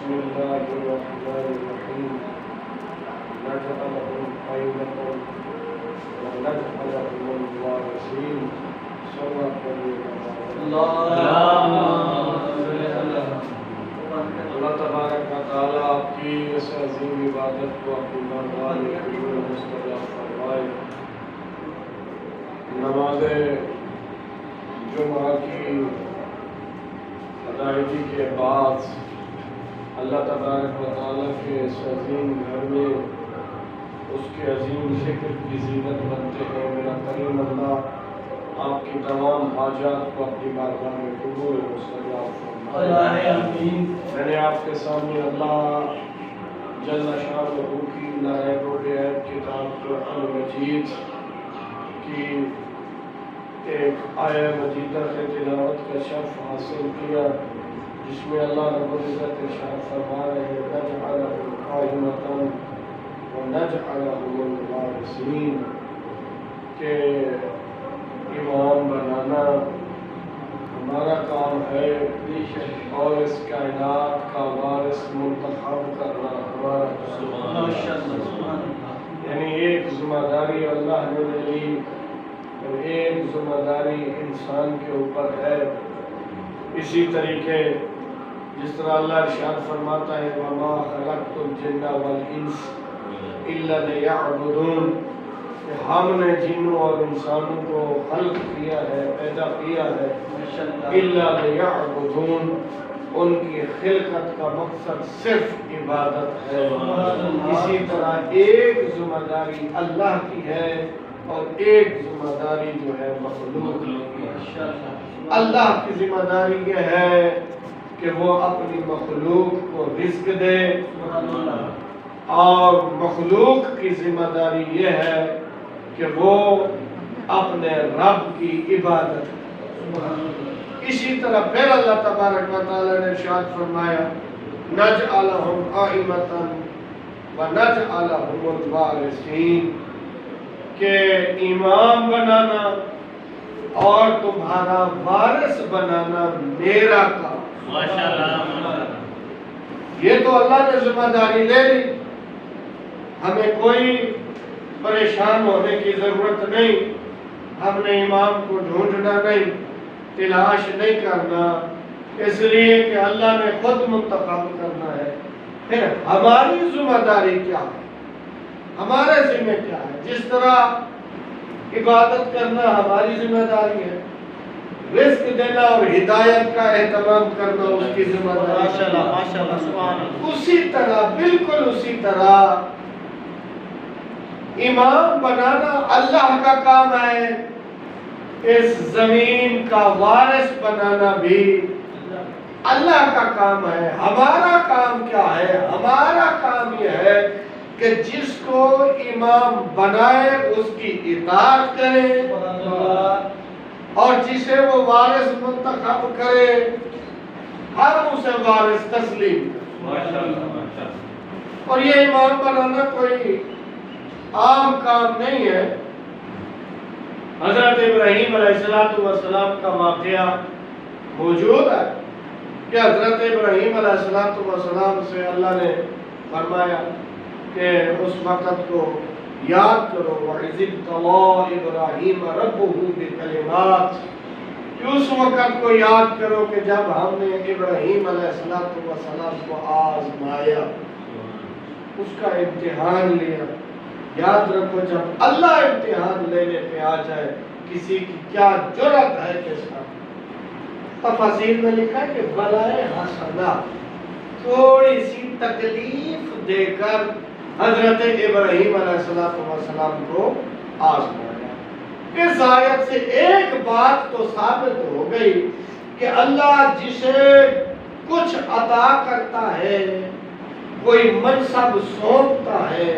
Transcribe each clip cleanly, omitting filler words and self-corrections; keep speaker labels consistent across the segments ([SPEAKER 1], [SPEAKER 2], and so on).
[SPEAKER 1] بسم الله الرحمن الرحيم نجعلهم خيرة ونجعلهم الوارثين صدق اللہ تبارک و تعالیٰ آپ کی اس عظیم عبادت کو اپنی مرضات میں قبول و مستجاب فرمائے۔ نماز جمعہ کی ادائیگی کے بعد اللہ تبارک و تعالیٰ کے اس عظیم گھر میں اس کے عظیم ذکر کی زینت بنتے ہیں۔ میرا کریم اللہ آپ کی تمام حاجات کو اپنی بارگاہ میں قبول و مستجاب فرمائے۔ میں نے آپ کے سامنے اللہ جل شانہ کی نائب و بیعت کتاب قرآن مجید کی ایک آیہ مجیدہ سے تلاوت کا شرف حاصل کیا، جس میں اللہ رب العزت ارشاد فرما رہے ہیں نجعلہم قائمۃ ونجعلہم الوارثین، کہ امام بنانا ہمارا کام ہے اور اس کائنات کا وارث منتخب کرنا ہمارا کام ہے۔ یعنی ایک ذمہ داری اللہ نے لے لی اور ایک ذمہ داری انسان کے اوپر ہے۔ اسی طریقے جس طرح اللہ ارشاد فرماتا ہے وَمَا خَلَقْتُ الْجِنَّ وَالْإِنسَ إِلَّا لِيَعْبُدُونَ، کہ ہم نے جنوں اور انسانوں کو خلق کیا ہے، پیدا کیا ہے إِلَّا لِيَعْبُدُونَ، ان کی خلقت کا مقصد صرف عبادت ہے۔ اسی طرح ایک ذمہ داری اللہ کی ہے اور ایک ذمہ داری جو ہے مخلوق کی ہے۔ اللہ کی ذمہ داری یہ ہے کہ وہ اپنی مخلوق کو رزق دے، اور مخلوق کی ذمہ داری یہ ہے کہ وہ اپنے رب کی عبادت کرے۔ اسی طرح پھر اللہ تبارک و تعالی نے ارشاد فرمایا نجعلہم قائمۃ ونجعلہم الوارثین، کہ امام بنانا اور تمہارا وارث بنانا میرا کام۔ یہ تو اللہ نے ذمہ داری لے لی، ہمیں کوئی پریشان ہونے کی ضرورت نہیں، ہم نے امام کو ڈھونڈنا نہیں، تلاش نہیں کرنا، اس لیے کہ اللہ نے خود منتخب کرنا ہے۔ پھر ہماری ذمہ داری کیا ہے، ہمارے ذمہ کیا ہے؟ جس طرح عبادت کرنا ہماری ذمہ داری ہے، رزق دینا اور ہدایت کا اہتمام کرنا اس کی ذمہ داری ہے۔ اسی طرح بالکل اسی طرح امام بنانا اللہ کا کام ہے، اس زمین کا وارث بنانا بھی اللہ کا کام ہے۔ ہمارا کام کیا ہے؟ ہمارا کام یہ ہے کہ جس کو امام بنائے اس کی اطاعت کرے اور جسے وہ وارث منتخب کرے ہم اسے وارث تسلیم کریں۔ اور یہ امام بنانا کوئی عام کام نہیں ہے۔ حضرت ابراہیم علیہ السلام کا واقعہ موجود ہے کہ حضرت ابراہیم علیہ السلام سے اللہ نے فرمایا کہ اس وقت کو یاد کرو وَإِذِ ابْتَلَىٰ إِبْرَاهِيمَ رَبُّهُ بِكَلِمَاتٍ، کہ اس وقت کو یاد کرو کہ جب ہم نے ابراہیم علیہ السلام کو آزمایا، اس کا امتحان لیا۔ یاد رکھو جب اللہ امتحان لینے پہ آ جائے کسی کی کیا جرأت ہے کہ تفاسیر میں لکھا ہے کہ بلائے حسنہ، تھوڑی سی تکلیف دے کر حضرت ابراہیم علیہ السلام کو آزمایا۔ اس آیت سے ایک بات تو ثابت ہو گئی کہ اللہ جسے کچھ عطا کرتا ہے، کوئی منصب سونپتا ہے،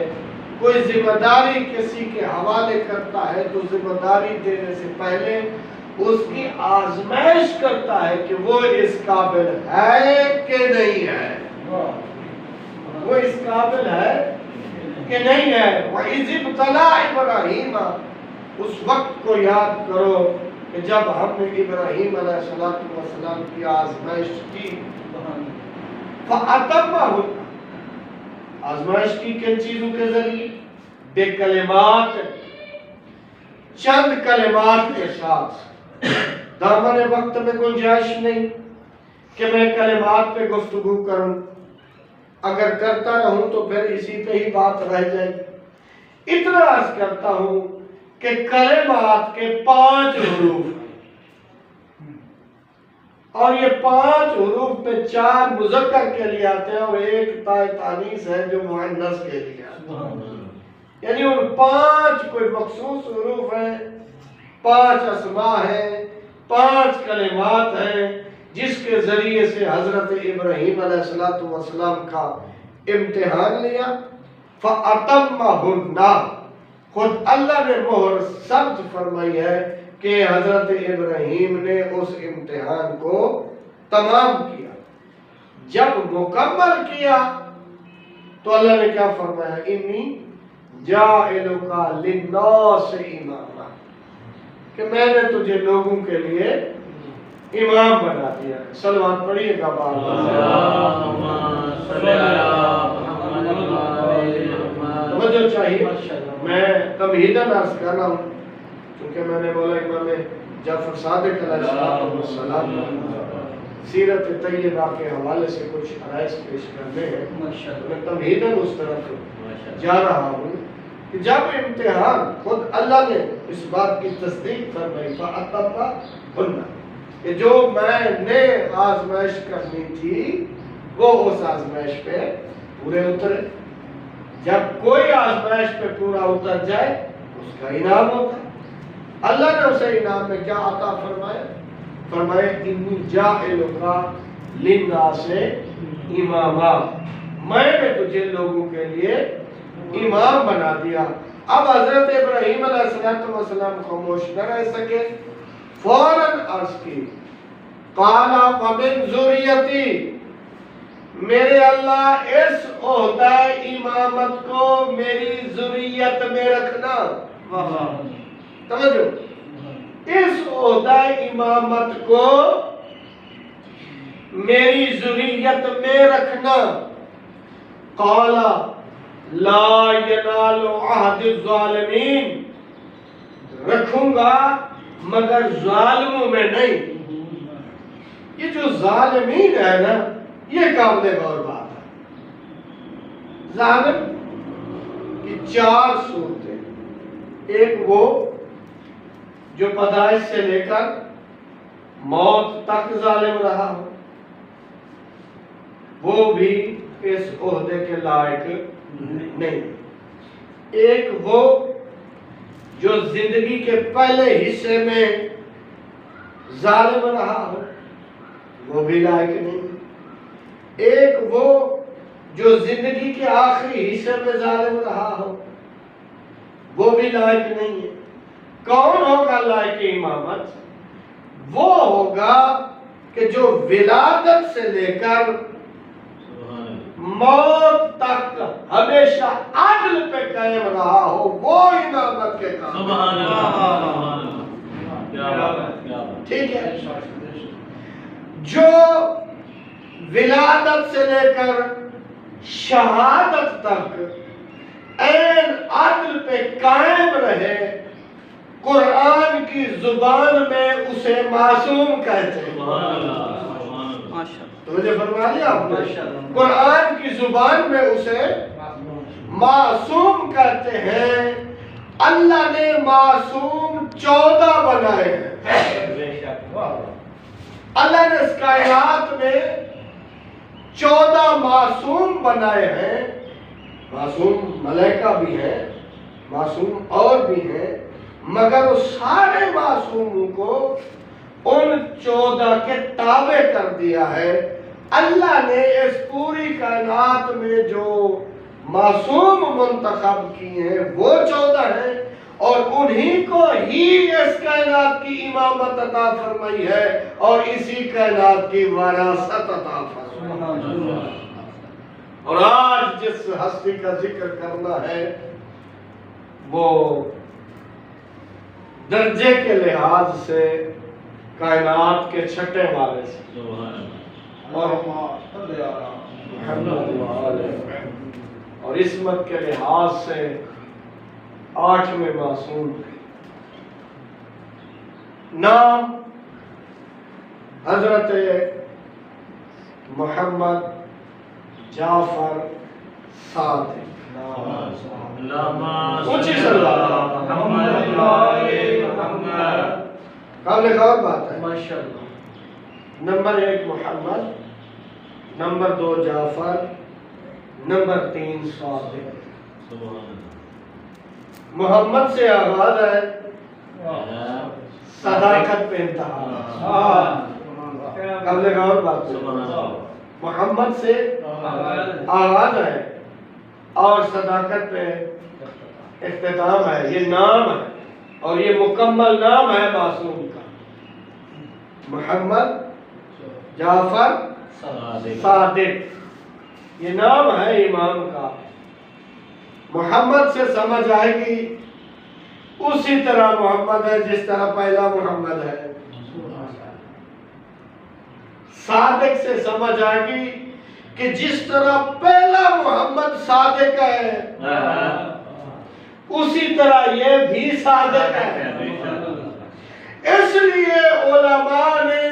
[SPEAKER 1] کوئی ذمہ داری کسی کے حوالے کرتا ہے تو ذمہ داری دینے سے پہلے اس کی آزمائش کرتا ہے کہ وہ اس قابل ہے کہ نہیں ہے، وہ اس قابل ہے کہ نہیں ہے۔ وَإِذِ ابْتَلَىٰ إِبْرَاهِيمَ، اس وقت کو یاد کرو کہ جب ہم نے ابراہیم علیہ السلام کی آزمائش کی فَأَتَمَّهُنَّ، آزمائش کی کن چیزوں کے ذریعے؟ بے کلمات، چند کلمات کے ساتھ۔ دامن وقت میں گنجائش نہیں کہ میں کلمات پہ گفتگو کروں، اگر کرتا رہوں تو پھر اسی پہ ہی بات رہ جائے گی۔ اتنا عرض کرتا ہوں کہ کلمات کے 5 حروف ہیں، اور یہ 5 حروف میں 4 مذکر کے لیے آتے ہیں اور 1 تائے تانیث ہے جو مؤنث کے لیے آتے ہیں۔ یعنی ان 5 کوئی مخصوص حروف ہیں، 5 اسماء ہیں، 5 کلمات ہیں جس کے ذریعے سے حضرت ابراہیم علیہ السلام کا امتحان لیا۔ فَأَتَمَّهُنَّ، خود اللہ نے مہر ثبت فرمائی ہے کہ حضرت ابراہیم نے اس امتحان کو تمام کیا۔ جب مکمل کیا تو اللہ نے کیا فرمایا؟ انی جاعلک للناس اماما، کہ میں نے تجھے لوگوں کے لیے امام بنا دیا۔ صلوات پڑھیے گا توجہ چاہیے۔ میں تمہیداً عرض کر رہا ہوں کیونکہ میں نے بولا امام جعفر صادق علیہ السلام سیرت طیبہ کے حوالے سے کچھ عرائض پیش کرنے ہیں، میں تمہیداً اس طرف جا رہا ہوں کہ جب امتحان، خود اللہ نے اس بات کی تصدیق فرمائی فَأَتَمَّهُنَّ، کہ جو میں نے آزمائش کرنی تھی وہ اس آزمائش پہ پورے اترے۔ جب کوئی آزمائش پہ پورا اتر جائے اس کا انعام ہوتا ہے۔ اللہ نے اسے انعام میں کیا عطا فرمایا؟ فرمایا انی جاعلک للناس اماما، میں نے تجھے لوگوں کے لیے امام بنا دیا۔ اب حضرت ابراہیم علیہ السلام خاموش نہ رہ سکے، فوراً عرض کی، قال ومن ذریتی، میرے اللہ اس عہدہ امامت کو میری ذریت میں رکھنا۔ توجہ، اس عہدہ امامت کو میری ذریت میں رکھنا۔ قال لا ینال عہد الظالمین، رکھوں گا مگر ظالموں میں نہیں۔ یہ جو ظالمین ہے نا، یہ قابل غور بات ہے۔ ظالم کی 4 صورتیں، ایک وہ جو پیدائش سے لے کر موت تک ظالم رہا ہو، وہ بھی اس عہدے کے لائق نہیں۔ ایک وہ جو زندگی کے پہلے حصے میں ظالم رہا ہو، وہ بھی لائق نہیں۔ ایک وہ جو زندگی کے آخری حصے میں ظالم رہا ہو، وہ بھی لائق نہیں ہے۔ کون ہوگا لائق امامت؟ وہ ہوگا کہ جو ولادت سے لے کر موت تک ہمیشہ عدل پہ قائم رہا ہو، وہ امامت کے کام۔ ٹھیک ہے، جو ولادت سے لے کر شہادت تک عین عدل پہ قائم رہے، قرآن کی زبان میں اسے معصوم کہتے ہیں۔ تو مجھے فرما لیا آپ نے، قرآن کی زبان میں اسے معصوم کہتے ہیں۔ اللہ نے معصوم 14 بنائے ہیں۔ اللہ نے اس کائنات میں 14 معصوم بنائے ہیں۔ معصوم ملائکہ بھی ہیں، معصوم اور بھی ہیں، مگر اس سارے معصوموں کو ان 14 کے تابع کر دیا ہے۔ اللہ نے اس پوری کائنات میں جو معصوم منتخب کیے ہیں وہ 14 ہیں، اور انہی کو ہی اس کائنات کی امامت عطا فرمائی ہے اور اسی کائنات کی وراثت عطا فرمائی۔ اور آج جس ہستی کا ذکر کرنا ہے وہ درجے کے لحاظ سے کائنات کے چھٹے والے سے، اور محمد و آلہ اور عصمت کے لحاظ سے 8ویں معصوم نام حضرت محمد جعفر صادق اونچی صلی اللہ قابل غور بات ہے ماشاءاللہ. نمبر 1 محمد، نمبر 2 جعفر، نمبر 3 صادق. محمد سے آغاز ہے، صداقت پہ انتہا. قابل غور بات ہے. محمد سے آغاز ہے اور صداقت پہ اختتام ہے. یہ نام ہے اور یہ مکمل نام ہے معصوم کا. محمد جعفر صادق یہ نام ہے امام کا. محمد سے سمجھ آئے گی اسی طرح محمد ہے جس طرح پہلا محمد ہے. صادق سے سمجھ آئے گی کہ جس طرح پہلا محمد صادق ہے اسی طرح یہ بھی صادق ہے. اس لیے علماء نے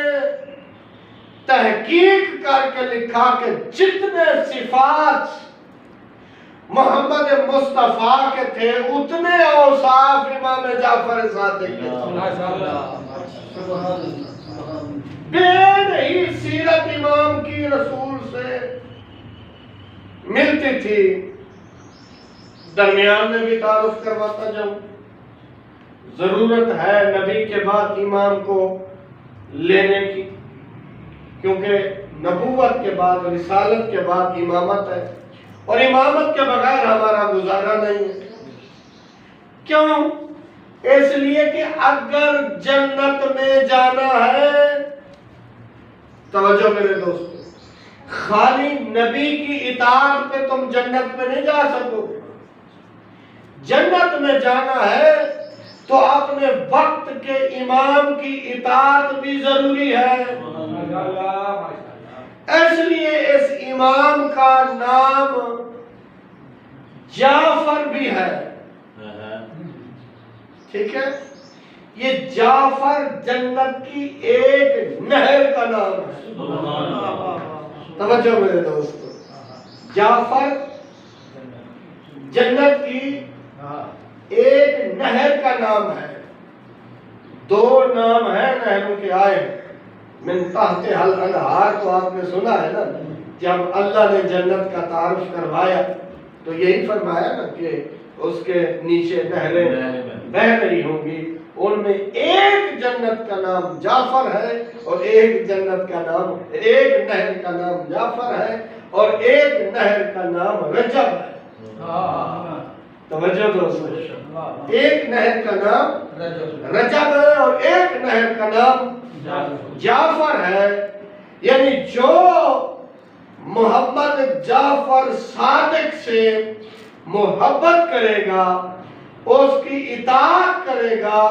[SPEAKER 1] تحقیق کر کے لکھا کہ جتنے صفات محمد مصطفیٰ کے تھے اتنے اوصاف امام جعفر صادق کے تھے. بے نہیں سیرت امام کی رسول سے ملتی تھی. درمیان میں بھی تعارف کرواتا جاؤں. ضرورت ہے نبی کے بعد امام کو لینے کی، کیونکہ نبوت کے بعد رسالت کے بعد امامت ہے اور امامت کے بغیر ہمارا گزارا نہیں ہے. کیوں؟ اس لیے کہ اگر جنت میں جانا ہے، توجہ میرے دوستو، خالی نبی کی اطاعت پہ تم جنت میں نہیں جا سکو. جنت میں جانا ہے تو اپنے وقت کے امام کی اطاعت بھی ضروری ہے. اس لیے اس امام کا نام جعفر بھی ہے. ٹھیک ہے؟ یہ جعفر جنت کی ایک نہر کا نام ہے. توجہ میرے دوستو، جعفر جنت کی ایک نہر کا نام ہے. 2 نام ہیں نہروں کے آئے. من تحت الانہار کو آپ نے سنا ہے نا. جب اللہ نے جنت کا تعارف کروایا تو یہی فرمایا نا کہ اس کے نیچے نہریں بہ رہی ہوں گی. ان میں ایک جنت کا نام جعفر ہے اور ایک جنت کا نام، ایک نہر کا نام جعفر ہے اور ایک نہر کا نام رجب ہے. توجہ دوستو، ایک نہر کا نام رجب ہے اور ایک نہر کا نام جعفر ہے. یعنی جو محمد جعفر صادق سے محبت کرے گا، اس کی اطاعت کرے گا،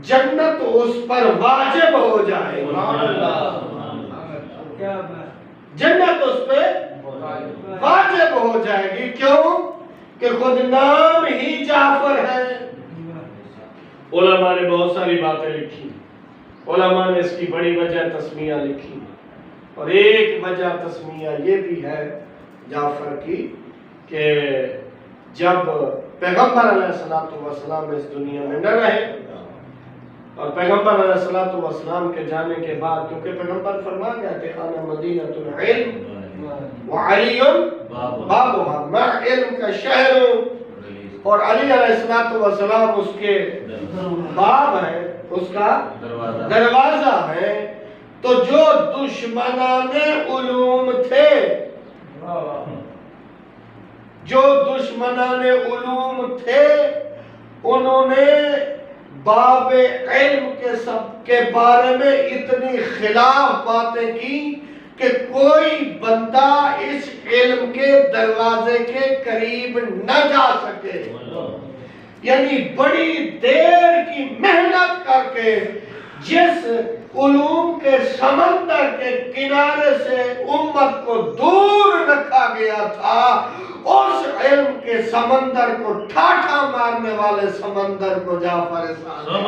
[SPEAKER 1] جنت اس پر واجب ہو جائے گی. جنت اس پہ واجب ہو جائے گی. کیوں؟ کہ خود نام ہی جعفر ہے. علماء نے بہت ساری باتیں لکھی. علماء نے اس کی بڑی وجہ تسمیہ لکھی اور ایک وجہ تسمیہ یہ بھی ہے جعفر کی کہ جب پیغمبر علیہ السلام اس دنیا میں نہ رہے اور پیغمبر علیہ السلام کے جانے کے بعد، کیونکہ پیغمبر فرما گیا کہ انا مدینۃ العلم وعلی بابها، میں علم کا شہر ہوں اور علی علیہ السلام اس کے باب ہے، اس کا دروازہ ہے. تو جو دشمنان علوم تھے، جو دشمنان علوم تھے، انہوں نے باب علم کے بارے میں اتنی خلاف باتیں کی کہ کوئی بندہ اس علم کے دروازے کے قریب نہ جا سکے. یعنی بڑی دیر کی محنت کر کے جس علوم کے سمندر کے کنارے سے امت کو دور رکھا گیا تھا، اس علم کے سمندر کو ٹھاٹھا مارنے والے سمندر کو جعفر ثانی